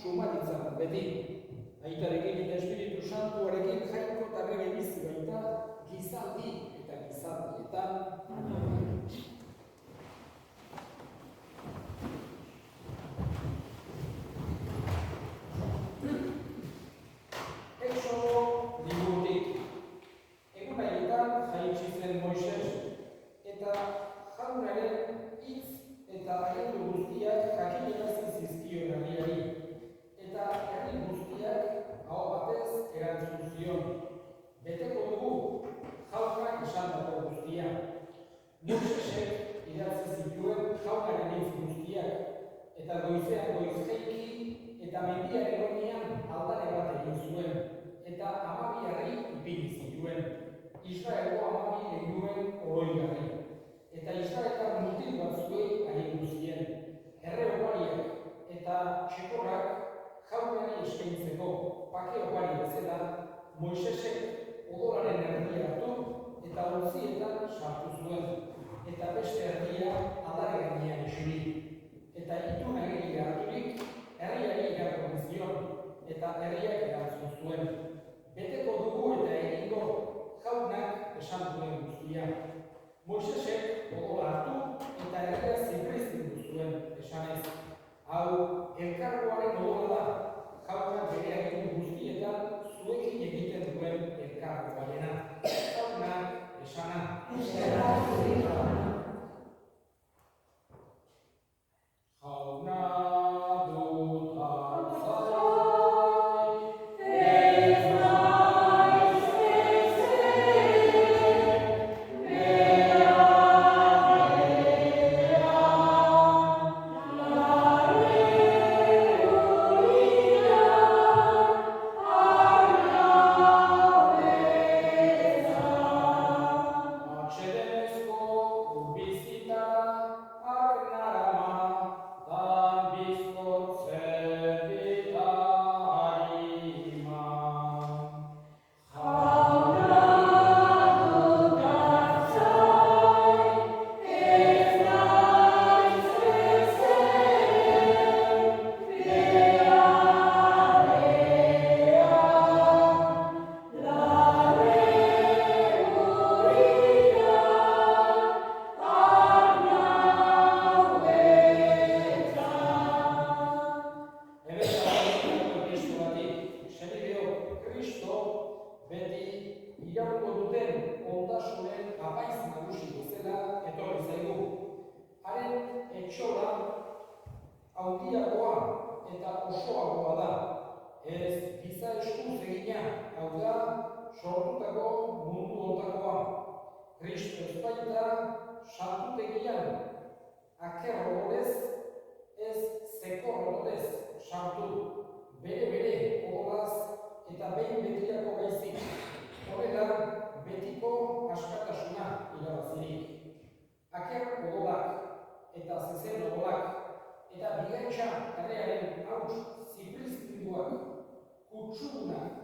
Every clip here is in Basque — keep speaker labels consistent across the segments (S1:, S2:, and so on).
S1: sumaritzan beti. Aitarekin eta Espiritu Santuarekin jaiko eta rege bizi baita, gizaldi eta gizaldietan. Exodo liburutik. Egun haietan jaitsi zen Moises, eta Jaunaren hitz eta agindu guztiak jakinarazi zizkion herriari, eta herri guztiak aho batez erantzun zion. Beteko dugu Jaunak esandako guztia. Moisesek idatzi zituen Jaunaren hitz guztiak, eta goizean goiz jaiki eta mendiaren oinean aldare bat egin zuen, eta 12 harri ipini zituen. Israelgo 12 helduen oroigarri. Eta Israelkar mutil batzuei agindu zien, erre opariak eta txekorrak Jaunari eskaintzeko pake opari bezala, Moisesek odolaren erdia hartu eta ontzietan sartu zuen, eta beste erdia aldare gainean esuri. Eta itun agiria harturik, herriari irakurri zion, eta herriak erantzun zuen. Beteko dugu eta egingo Jaunak esan duen guztia. Moisesek odola hartu eta herria zipriztu zuen esanez. Hau, elkargoaren odola da, Jaunak bere agindu guztietan zuekin egiten duen elkargoarena. Jaunak esana. Jauna dut hartzai,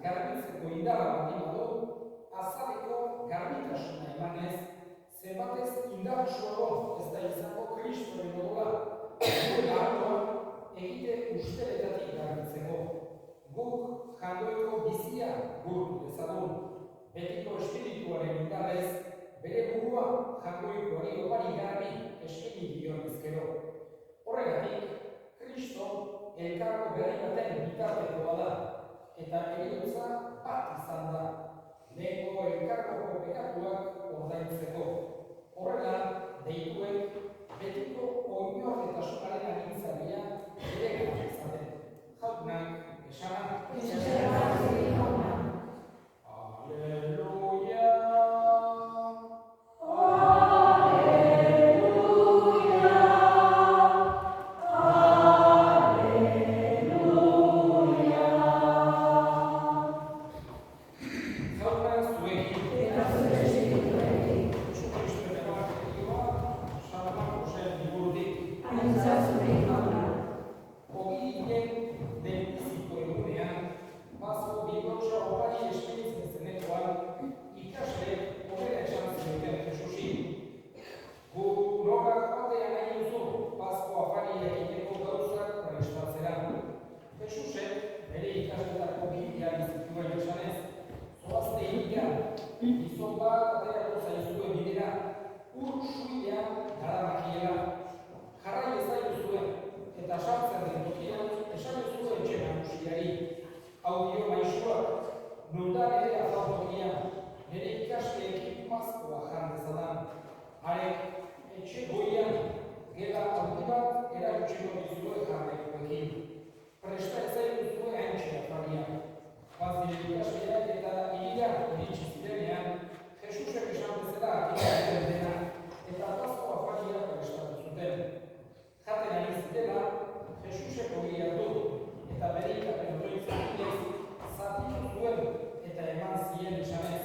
S1: garbitzeko indarra baldin badu, azaleko garbitasuna emanez, zenbatez indartsuago ez da izango Kristoren odola, gure arloan egite usteletatik garbitzeko. Guk jangoiko bizia gurtu dezagun, betiko espirituaren indarrez, bere burua jangoikoari opari garbi eskaini dion ezkero. Horregatik, Kristo elkargo berri baten bitartekoa da, eta heriotza bat izan da, lehenko elkargoko pekatuak ordaintzeko. Horrela, deituek betiko oinorketasunaren agintzailea ere gara izaten. Jaunak esana. Aleluia! ikastetako bidea bizitua esanez, zoazte egitea, gizon bat aterako zaizue bidera, suidean daramakiela, jarrai ezaiozue, eta sartzen den tokian, esaiozue etxe nagusiari, hau dio maisuak, non da nire azaltokia, nire ikasleekin mazkoa jan dezadan, harek etxe goian, gela handi bat erakutsiko dizue jarraikoekin. Presta ezaizue haintxe afariak. Bazire ikasleak eta hiria iritsi zirenean, Jesusek esan bezala akitatzen dena, eta atazko afariak prestatu zuten. Jaten ari zitela, Jesusek ogia du, eta bere ikapen otoitzen zatitu zuen, eta eman zien esanez,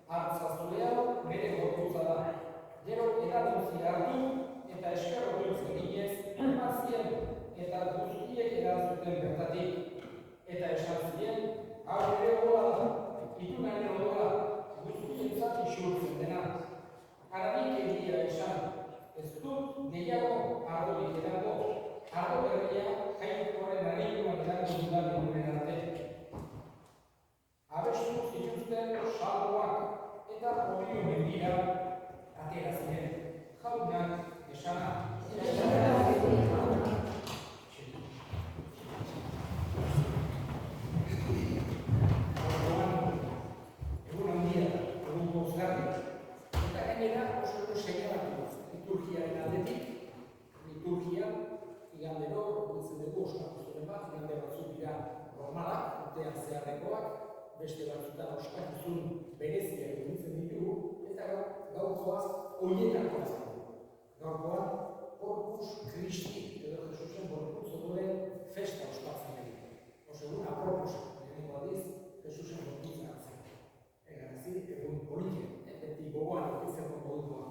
S1: hartzazulean bere gorputza da. Gero eranutzi hartu, eta esker otoitzen ginez, eman zien, eta guztiek erantzuten bertatik. Eta esan zien, hau ere odola da, itunaren odola, guztientzat isurtzen dena. Haranik egia esan, ez dut gehiago ardorik edango, ardo berria jainkoaren harikoan edango dudan egunen arte. Abestu zituzten salmoak eta odio mendira atera ziren. Jaunak esana. Egun handia, egun bozgarri. Eta gainera oso seinalatu liturgiaren aldetik, liturgia igandero, ditzen dugu ospakizune bat, igande batzuk dira normalak, urtean zeharrekoak, beste batzutan ospakizun bereziak ditzen ditugu, eta gaurkoaz horietakoaz dugu. Gaurkoan, Corpus Christi, edo Jesusen gorputz odoren festa ospatzen dugu. Osegun, aproposa, lehenengo aldiz, Jesusen gorputz hartzen. Egun politien, beti gogoan okitzen modukoa.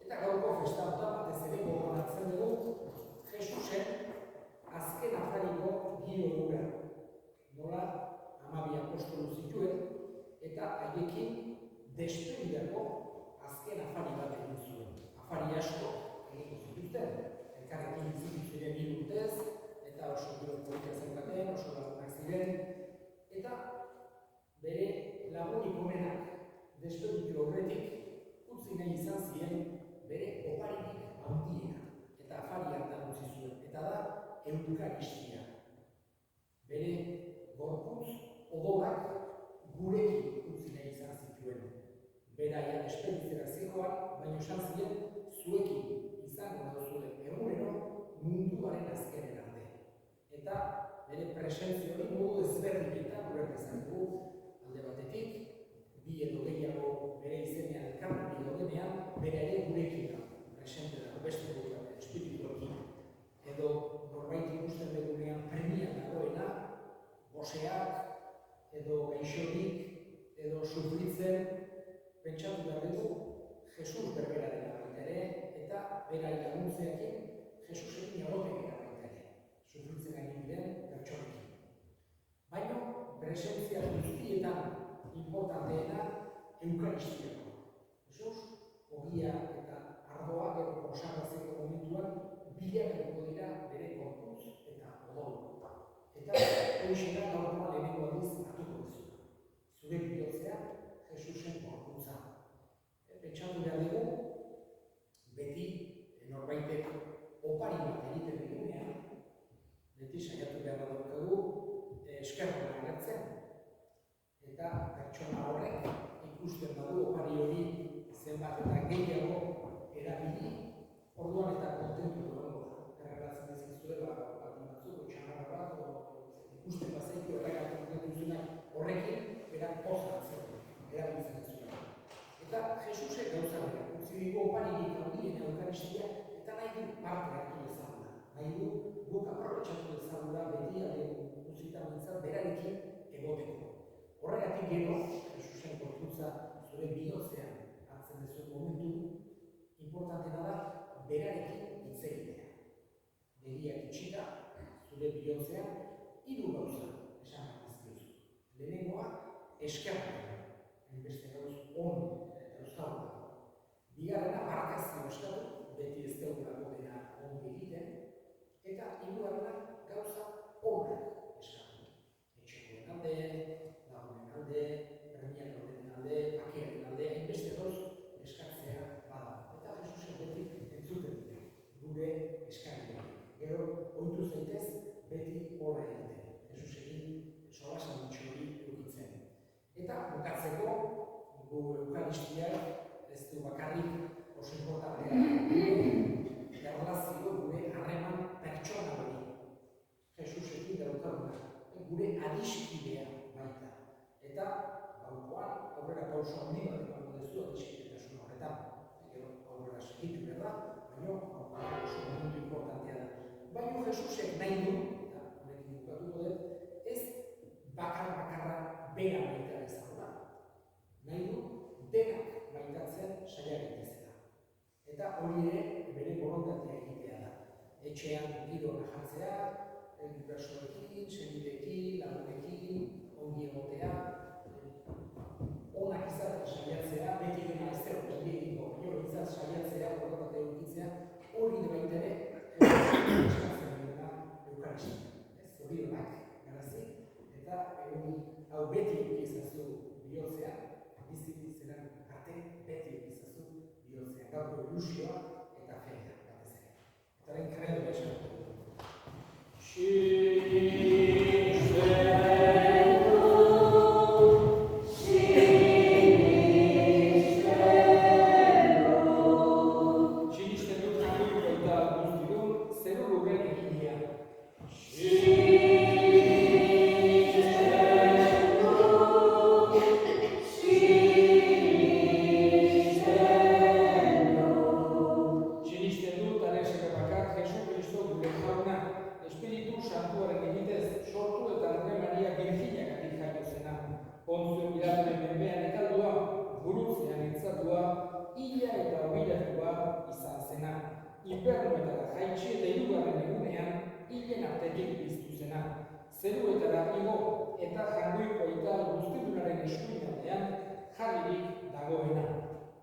S1: Eta gaurko festa batez ere gogoan hartzen dugu, Jesusen azken afariko giro dura. Nola, 12 apostolu zituen, eta haiekin despedidako azken afari bat egin zuen. Afari asko egin zituzten, elkarrekin zituzten 2 urtez, eta oso gero politia zeukaten, oso lagunak ziren, eta bere lagunik onenak despeditu horretik utzi nahi izan ziren bere oparirik handiena, eta afari hartan utzi zuen, eta da eukaristia. Bere gorputz odolak gurekin utzi nahi izan zituen. Beraia despeditzera zikoan, baina esan ziren zuekin izango duzue egunero munduaren azkenen arte. Eta bere presentzio hori modu ezberdinetan ulertzen dugu alde batetik, bi edo gehiago bere izenean elkarrekin daudenean, bere ere gurekin da, presente dago beste dugu espirituekin. Edo norbait ikusten dugunean premia dagoena, goseak, edo gaixorik, edo sufritzen, pentsatu behar dugu, Jesus berbera dela baita ere, eta bera laguntzeekin, Jesusekin egotegira baita ere, sufritzen gain diren pertsonekin. Baina, presentzia guztietan importanteena eukaristia. Jesus, ogia eta ardoa gero konsagratzeko momentuan bilakatuko dira bere gorputz eta odol. Eta hori da gaurkoa lehenengo aldiz hartuko duzu. Zure bihotzea Jesusen gorputza. Pentsatu behar dugu, beti norbaitek opari bat egiten digunean, beti saiatu behar daukagu eskerra agertzen. Eta pertsona horrek ikusten badu opari hori zenbat eta gehiago erabili, orduan eta kontentu dugu. Errelatzen ezizue batzuk, txamarra bat, ikusten bazaitu erregatzen duzunak horrekin, berak pozatzen, erabiltzen duzunak. Eta Jesusek gauza bera, utzi dugu oparirik handiena eukaristia, eta nahi du parte hartu dezagula. Nahi du guk aprobetxatu dezagula betiaren utzita bintzat berarekin egoteko. Horregatik gero, Jesusen gorputza zure bihotzean hartzen dezuen momentu, importantena da berarekin hitz egitea. Begiak itxita, zure bihotzean, 3 gauza esan dizkizu. Lehenengoa, eskerra, beste gauz on dauzkagula. Bigarrena, barkazio eskatu, beti ez daugulako dena ongi egiten, eta hirugarrena gauza onak eskatu. Etxekoena gure adiskidea baita. Eta, gaurkoan, aurrera pauso handi bat emango duzu adiskidetasun horretan. Gero, aurrera segitu behar da, baina oso momentu importantea da. Baina Jesusek nahi du, eta honekin bukatuko dut, ez bakarra bera baita bezala. Nahi du, denak baitatzen saiak egitezela. Eta hori ere bere borondatea egitea da. Etxean giroa jartzea, gurasoekin, senideekin, lagunekin, ongi egotea, onak izatea saiatzea, beti dena ez zer ongi egingo, izan saiatzea, borondatea edukitzea, hori da baita ere, eskatzen dena eukaristia. Zorionak, garazi, eta hau beti egizazu bihotzea, bizitzaren arte beti egizazu bihotzea. Gaurko ilusioa eta feia, batez ere. Eta horren kredo esan. Infernuetara jaitsi eta hirugarren egunean hilen artetik piztu zena. Zeruetara igo eta jangoiko aita guztidunaren eskuinaldean jarririk dagoena.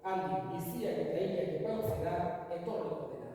S1: Handik biziak eta hilak epaitzera etorriko dena.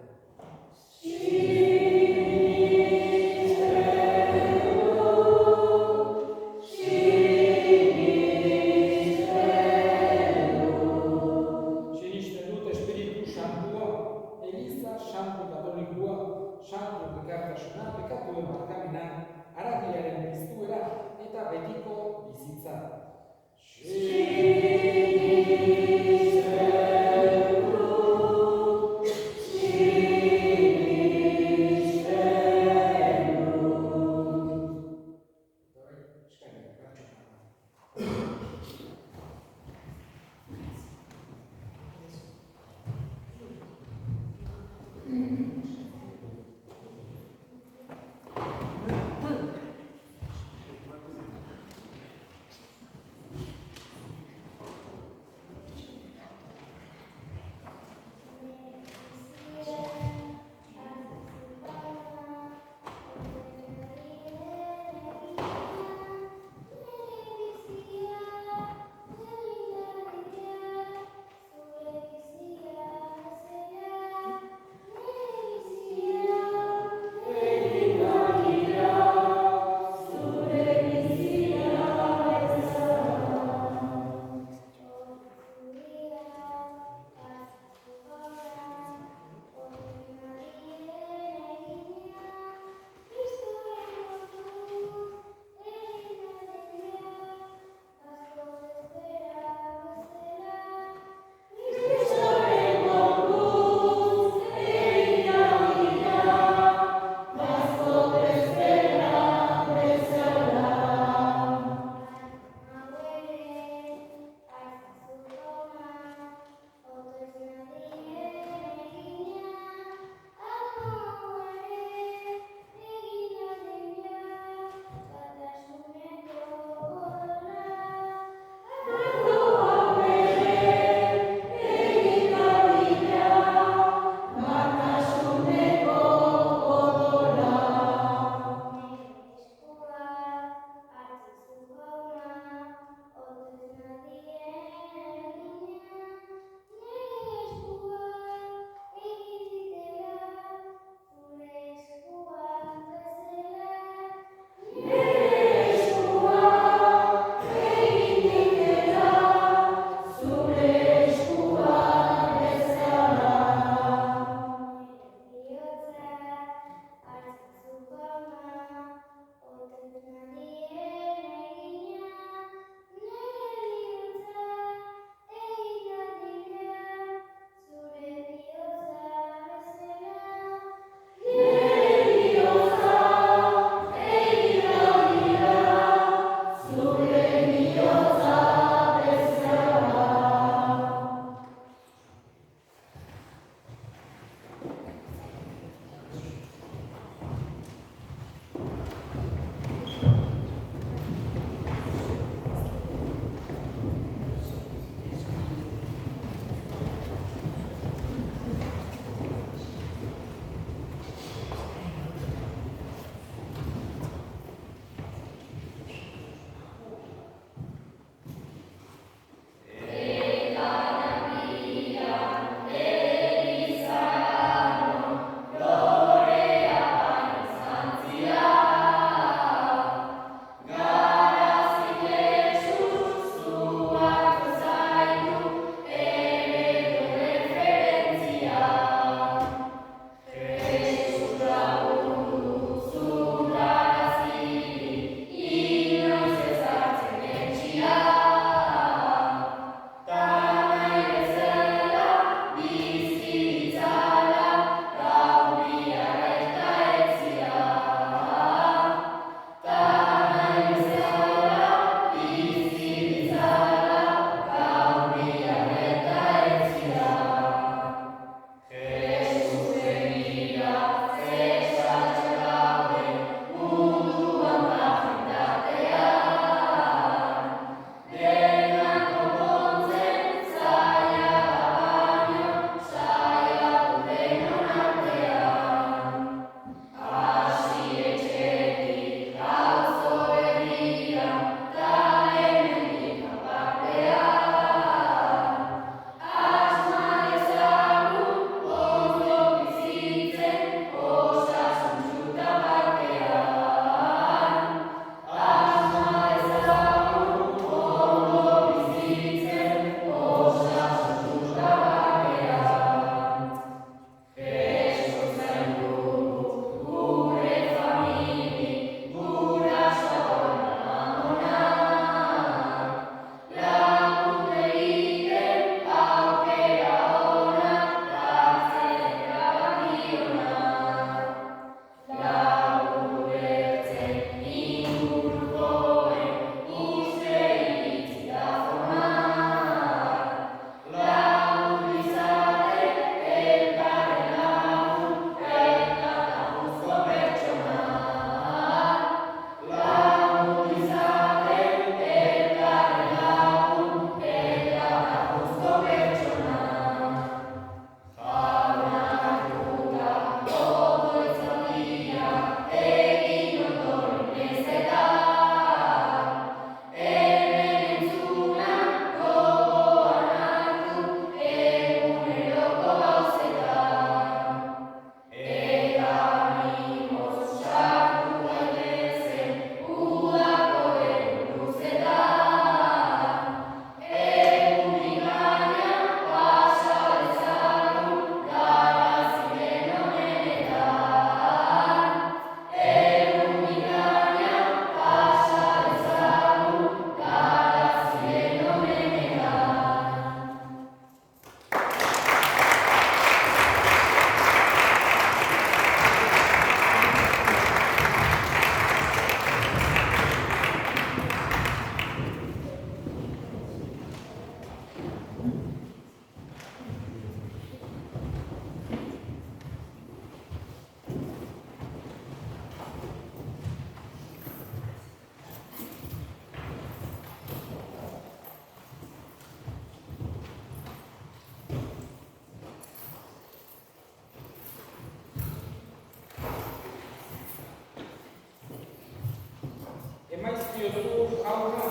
S1: jauna,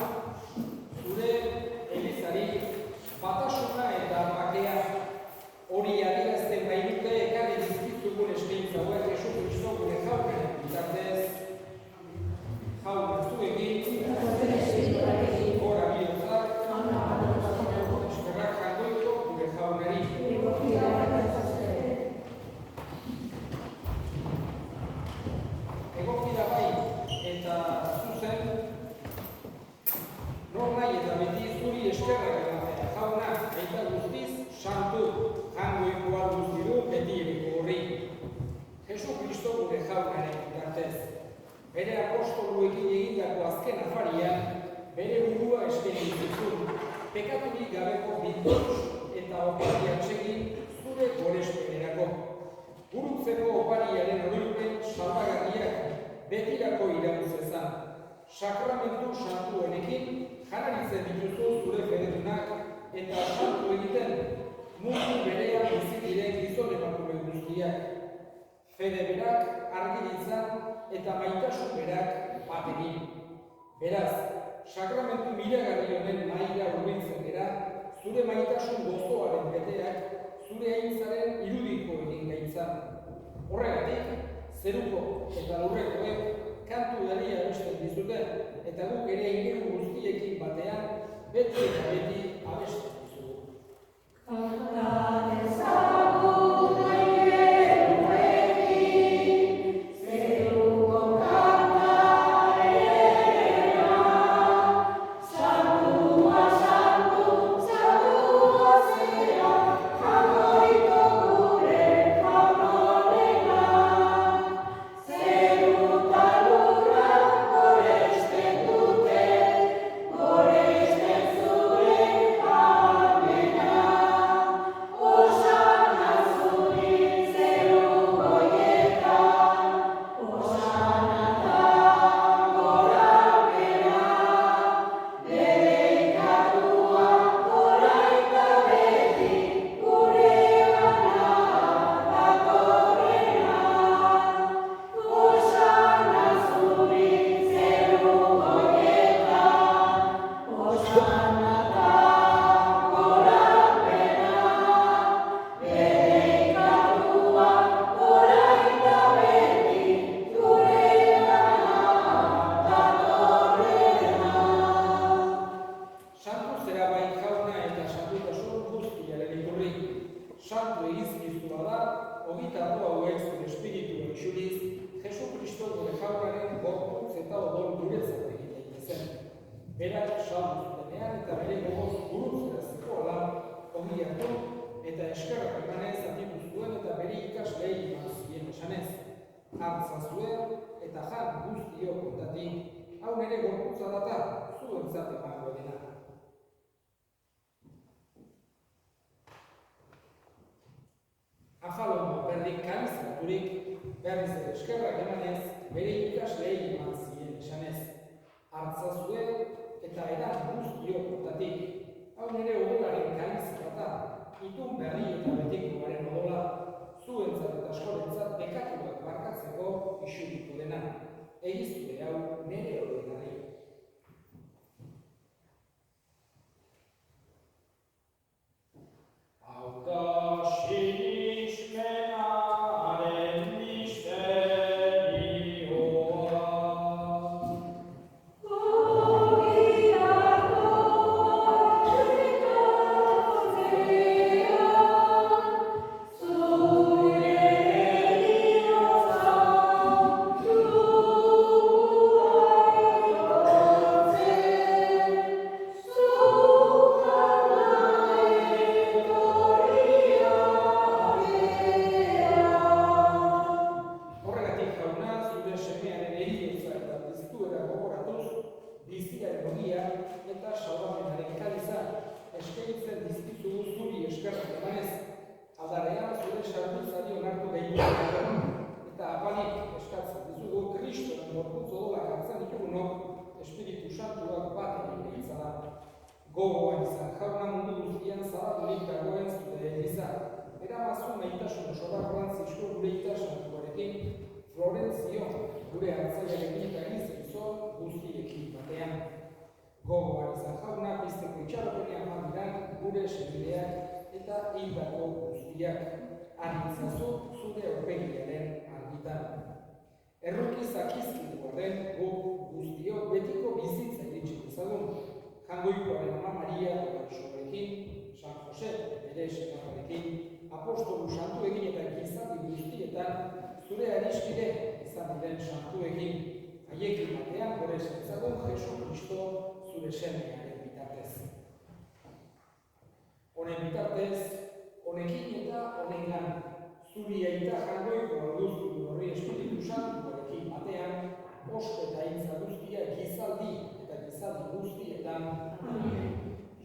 S1: zure elizari batasuna eta bakea hori adierazten baitute ekarri dizkizugun eskaintza hauek Jesu Kristo gure jaunaren bitartez. Jauna zuekin, gora bihotzak, eskerrak jagoiko gure jaunari. Egokira bai eta zuzen, nor nahi eta beti zuri eskerrak ematea. Jauna, eta guztiz, santu, jangoikoa guztiru beti eriko horri. Jesu Kristo gure jaunaren bitartez. Bere apostoluekin egindako azken afarian, bere burua eskaini zizun, pekaturik gabeko bintuz eta opari atsegin zure gorespenerako. Gurutzeko opariaren oroipen salbagarriak betirako irauzezan. Sakramentu santuenekin janaritzen dituzu zure fedetunak eta santu egiten mundu berean bizi diren gizon emakume guztiak. Fede berak argi ditzan eta maitasun berak bat egin. Beraz, sakramentu miragarri honen mahaira hurbiltzen gera, zure maitasun gozoaren beteak zure aintzaren irudiko egin gaitzan. Horregatik, zeruko eta lurrekoek kantu daria abesten dizute eta guk ere inguru guztiekin batean beti eta beti abesten dizugu. Berak saldu zutenean eta bere gogoz burutzeraziko ala ongi hartu eta eskerrak emanez atitu zuen eta bere ikaslei eman zien esanez. Hartzazue eta jan guztiok ondatik, hau nere gorputza data zuentzat emango dena. Afalomo berdin karizaturik, berriz ere eskerrak emanez bere ikaslei eman zien esanez. Hartzazue eta edan guztiok ondatik, hau nere odolaren karizata, itun berri eta betikoaren odola, zuentzat eta askorentzat bekatuak barkatzeko isuritu dena. Egizue hau nere horretari. Hau da sinizmenaren misterioa. Gogoan izan, jauna mundu guztian zabadurik dagoen zure eliza. Eramazu maitasun osora Francisco gure itasantuarekin, Florentzio gure hartzaiarekin eta gizon guztiekin batean. senideak eta hildako guztiak, argitzazu zure aurpegiaren argitan. Erruki zakizkitu arren guk guztiok betiko bizitza iritsi dezagun, Jangoikoaren Ama Maria Gorsorekin, San Jose bere senarrarekin, apostolu santuekin eta gizaldi guztietan zure adiskide izan diren santuekin, haiekin batean gure zentzagun Jesu Kristo zure semearen bitartez. Honen bitartez, honekin eta honengan, zuri aita Jangoiko alduztu horri Espiritu Santuarekin batean, osko eta hitza guztia gizaldi eta gizaldi guztietan.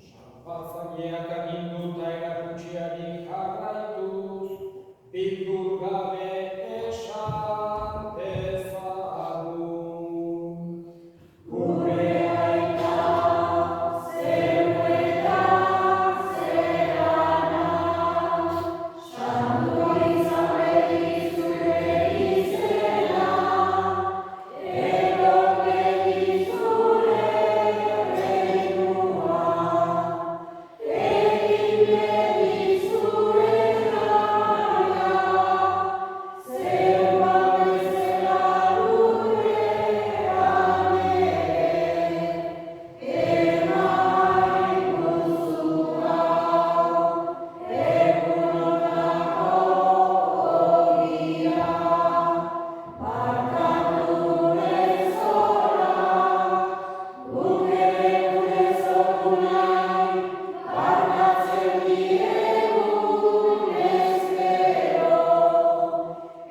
S1: Sanpatzaileak aginduta erakutsiari jarraituz, bildur gabe esan dezagun. Gure aita zeuetan zerana, santua izan beti zure izena, edo beti zure reinua, egin beti zure naia, zeua bezala lurrean ere, eman guzu hau, egunotako ogia, barkatu gure zora, guk ere gure zorunai, barkatzen diegun ezkero,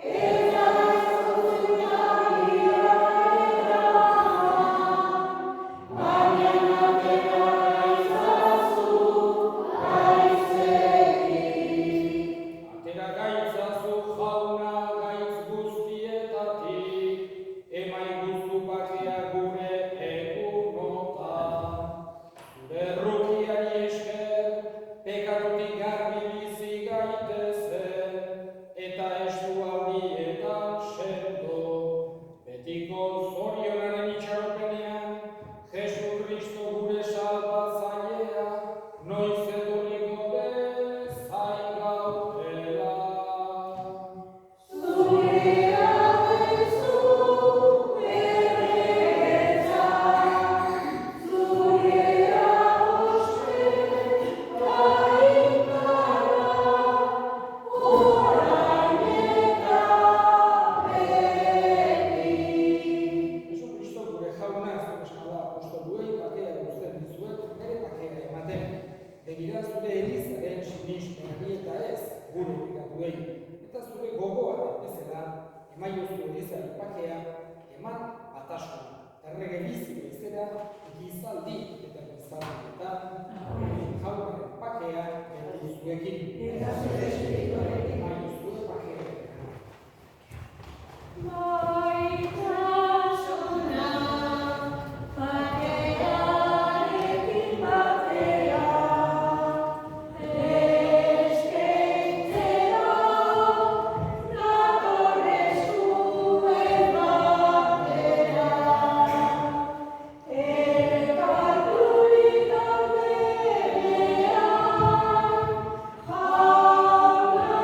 S1: eta ezagutzen nahiaren baina atera gaitzazu gaitzetik. Atera gaitzazu jauna gaitz guztietatik, emaiguzu bakea gure egunotan. Zure errukiari esker, pekatutik garbi bizi gaitezen, eta estualdietan sendo. Betiko zorionaren itxaropenean, Jesu Kristo gure salbatzailea, noiz etorriko bezain gaudela. Zurea bezu erretza, zurea oste gaindarra, orain eta beti. Jesu Kristo gure jauna zuen eskala apostoluei bakea guztien dizuet bere bakea ematen. Begira zure elizaren sinismenari eta ez gure pekatuei. Eta zure gogoaren bezala, emaiozu elizaren bakea, eman batasuna. Errege bizi bezala, gizaldi eta gizaldietan, jaunaren bakea beti zuekin. Eta zure espirituarekin. Emaiozu bakea. Maitasuna, bakearekin batea, eskaintzera, natorre zuen batera, elkarturik daudenean, jauna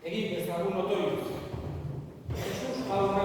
S1: egin dezagun otoitz. Jesus jauna